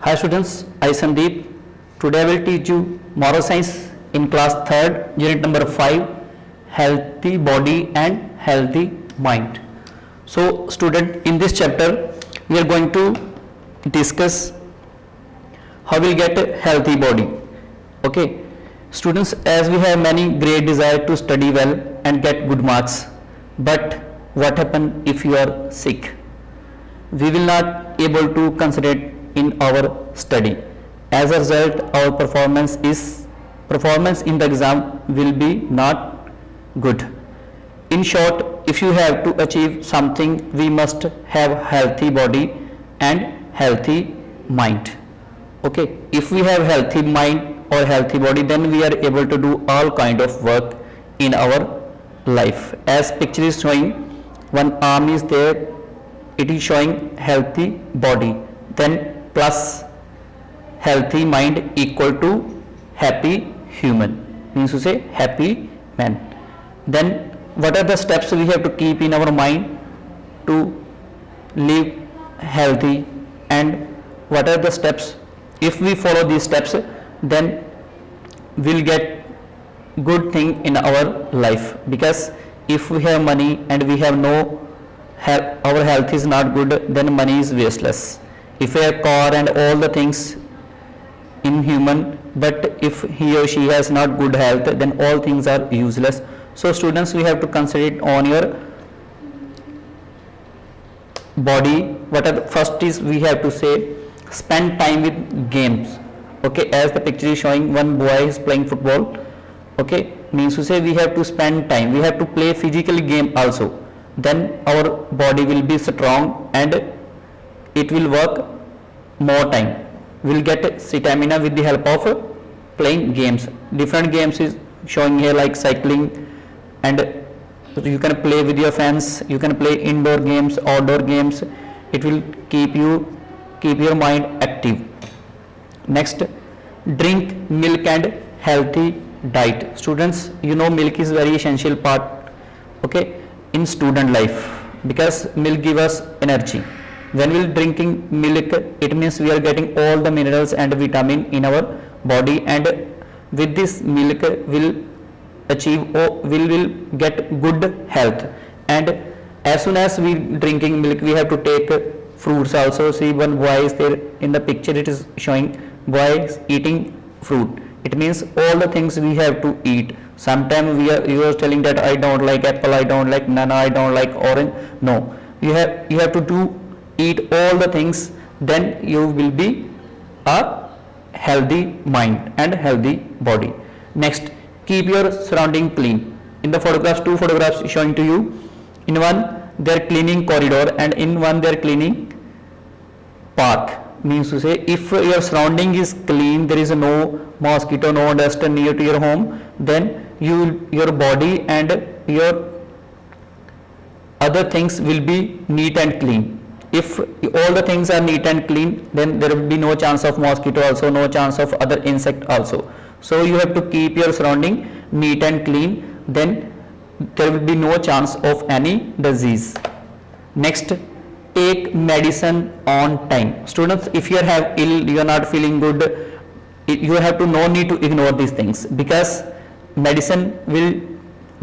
Hi students, I Sandeep. Today I will teach you moral science in class 3rd, unit number 5, healthy body and healthy mind. So student, in this chapter we are going to discuss how we'll get a healthy body. Okay, students, as we have many great desire to study well and get good marks, but what happen if you are sick? We will not able to concentrate in our study. As a result, our performance in the exam will be not good. In short, if you have to achieve something, we must have healthy body and healthy mind. Okay, if we have healthy mind or healthy body, then we are able to do all kind of work in our life. As picture is showing, one arm is there, it is showing healthy body, then plus healthy mind equal to happy human, means to say happy man. Then what are the steps we have to keep in our mind to live healthy, and what are the steps? If we follow these steps, then we'll get good thing in our life. Because if we have money and we have no our health is not good, then money is wasteless. If we have car and all the things in human, but if he or she has not good health, then all things are useless. So students, we have to concentrate on your body. What are the first is we have to say spend time with games. Okay, as the picture is showing, one boy is playing football. Okay, means to say we have to spend time, we have to play physical game also, then our body will be strong and it will work more time. We will get stamina with the help of playing games. Different games is showing here, like cycling, and you can play with your friends, you can play indoor games, outdoor games. It will keep your mind active. Next, drink milk and healthy diet. Students, you know milk is very essential part, okay, in student life, because milk gives us energy. When we are drinking milk, it means we are getting all the minerals and vitamin in our body, and with this milk will achieve or will get good health. And as soon as we drinking milk, we have to take fruits also. See, one boy is there in the picture, it is showing boy is eating fruit. It means all the things we have to eat. Sometimes you are telling that I don't like apple, I don't like banana, I don't like orange. No, you have to eat all the things, then you will be a healthy mind and healthy body. Next, keep your surrounding clean. In the photographs, two photographs showing to you. In one they are cleaning corridor, and in one they are cleaning park. Means to say, if your surrounding is clean, there is no mosquito, no dust near to your home, then your body and your other things will be neat and clean. If all the things are neat and clean, then there will be no chance of mosquito also, no chance of other insect also. So you have to keep your surrounding neat and clean, then there will be no chance of any disease. Next, take medicine on time. Students, if you are ill, you are not feeling good, you have to no need to ignore these things, because medicine will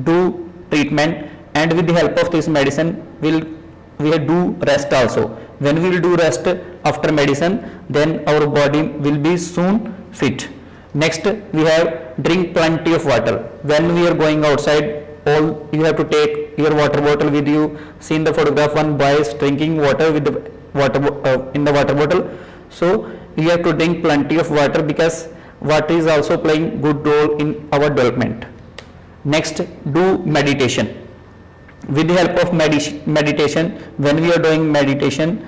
do treatment, and with the help of this medicine we will do rest also. When we will do rest after medicine, then our body will be soon fit. Next, we have drink plenty of water. When we are going outside, all you have to take your water bottle with you. See in the photograph, one boy is drinking water with the water in the water bottle. So you have to drink plenty of water, because water is also playing good role in our development. Next, do meditation. With the help of meditation, when we are doing meditation,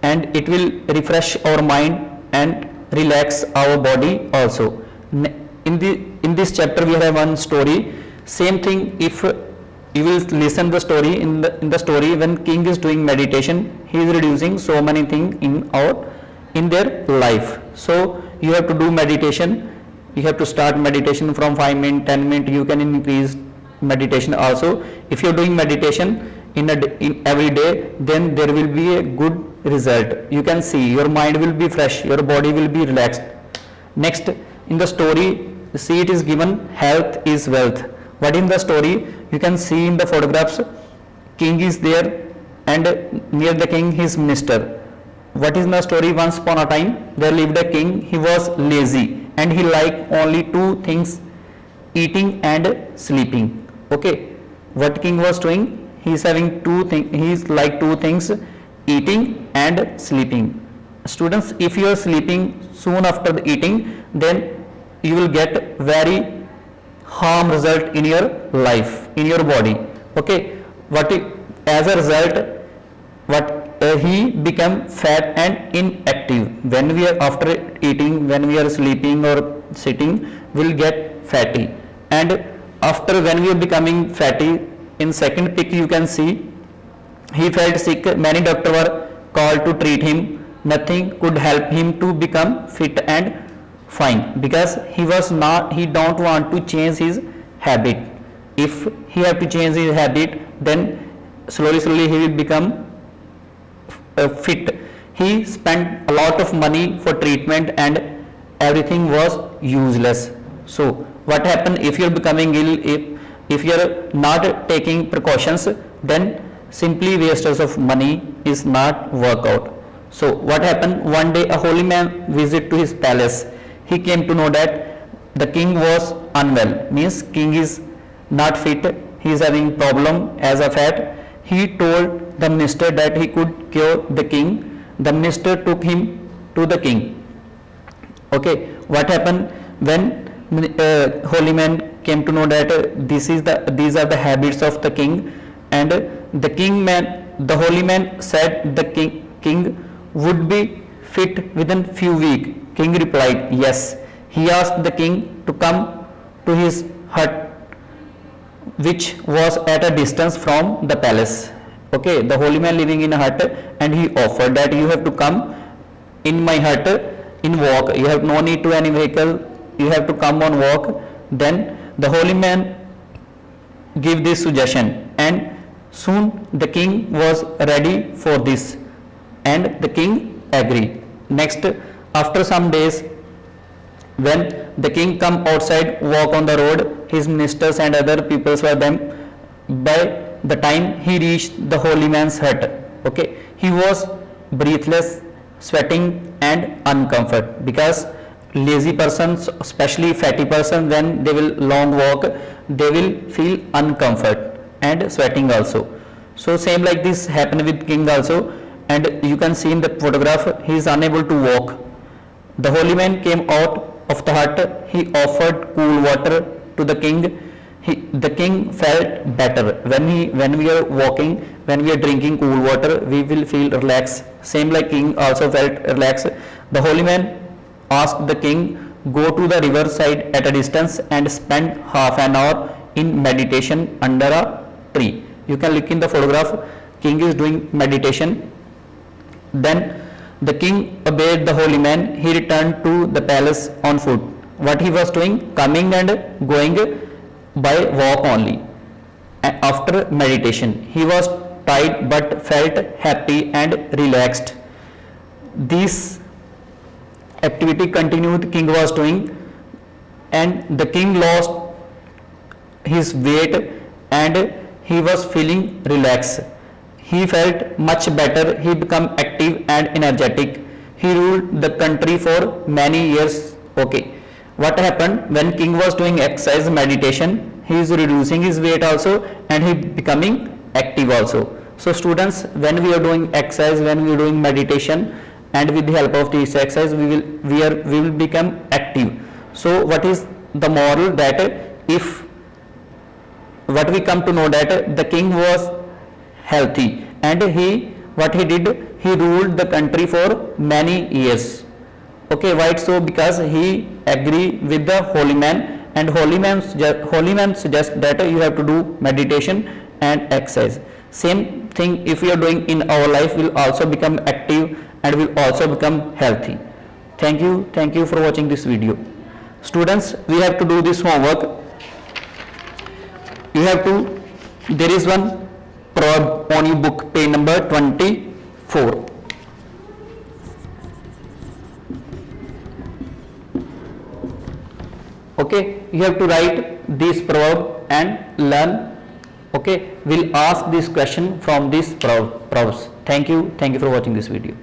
and it will refresh our mind and relax our body also. In this chapter we have one story. Same thing, if you will listen the story, in the story, when king is doing meditation, he is reducing so many things in their life. So you have to do meditation. You have to start meditation from 5 minutes, 10 minutes. You can increase meditation also. If you are doing meditation in every day, then there will be a good result. You can see your mind will be fresh, your body will be relaxed. Next, in the story, see it is given health is wealth. What in the story? You can see in the photographs, king is there and near the king his minister. What is the story? Once upon a time there lived a king. He was lazy and he liked only two things, eating and sleeping. Okay, what king was doing? He is having two things, he is like two things, eating and sleeping. Students, if you are sleeping soon after the eating, then you will get very harm result in your life, in your body. Okay, as a result, he become fat and inactive. When we are after eating, when we are sleeping or sitting, we'll get fatty. And after when we are becoming fatty, in second pic you can see he felt sick. Many doctors were called to treat him. Nothing could help him to become fit and fine, because he don't want to change his habit. If he have to change his habit, then slowly he will become fit. He spent a lot of money for treatment and everything was useless. So what happen if you are becoming ill? If you are not taking precautions, then simply wastage of money is not work out. So what happened? One day a holy man visit to his palace. He came to know that the king was unwell, means king is not fit, he is having problem as a fat. He told the minister that he could cure the king. The minister took him to the king. Okay, what happened when holy man came to know that these are the habits of the king, and the holy man said the king would be fit within few weeks. King replied yes. He asked the king to come to his hut, which was at a distance from the palace. Okay, the holy man living in a hut, and he offered that you have to come in my hut in walk. You have no need to any vehicle, you have to come on walk. Then the holy man give this suggestion, and soon the king was ready for this, and the king agreed. Next, after some days, when the king come outside, walk on the road, his ministers and other peoples were them. By the time he reached the holy man's hut, okay, he was breathless, sweating and uncomfort, because lazy persons, especially fatty persons, when they will long walk, they will feel uncomfort and sweating also. So same like this happened with king also, and you can see in the photograph he is unable to walk. The holy man came out of the hut. He offered cool water to the king. The king felt better. When we are walking, when we are drinking cool water, we will feel relaxed. Same like king also felt relaxed. The holy man asked the king, go to the river side at a distance and spend half an hour in meditation under a tree. You can look in the photograph, king is doing meditation. Then the king obeyed the holy man. He returned to the palace on foot. What he was doing? Coming and going by walk only. After meditation, he was tired but felt happy and relaxed. This activity continued, king was doing, and the king lost his weight and he was feeling relaxed. He felt much better. He became active and energetic. He ruled the country for many years. Okay, what happened when king was doing exercise meditation? He is reducing his weight also, and he becoming active also. So students, when we are doing exercise, when we are doing meditation, and with the help of this exercise, we will become active. So what is the moral? That if what we come to know that the king was healthy, and what he did, he ruled the country for many years. Okay, why so? Because he agree with the holy man, and holy man suggests that you have to do meditation and exercise. Same thing if we are doing in our life, will also become active and will also become healthy. Thank you for watching this video. Students, we have to do this homework. There is one proverb on your book, page number 24. Okay, you have to write this proverb and learn. Okay, we'll ask this question from this proverbs. Thank you for watching this video.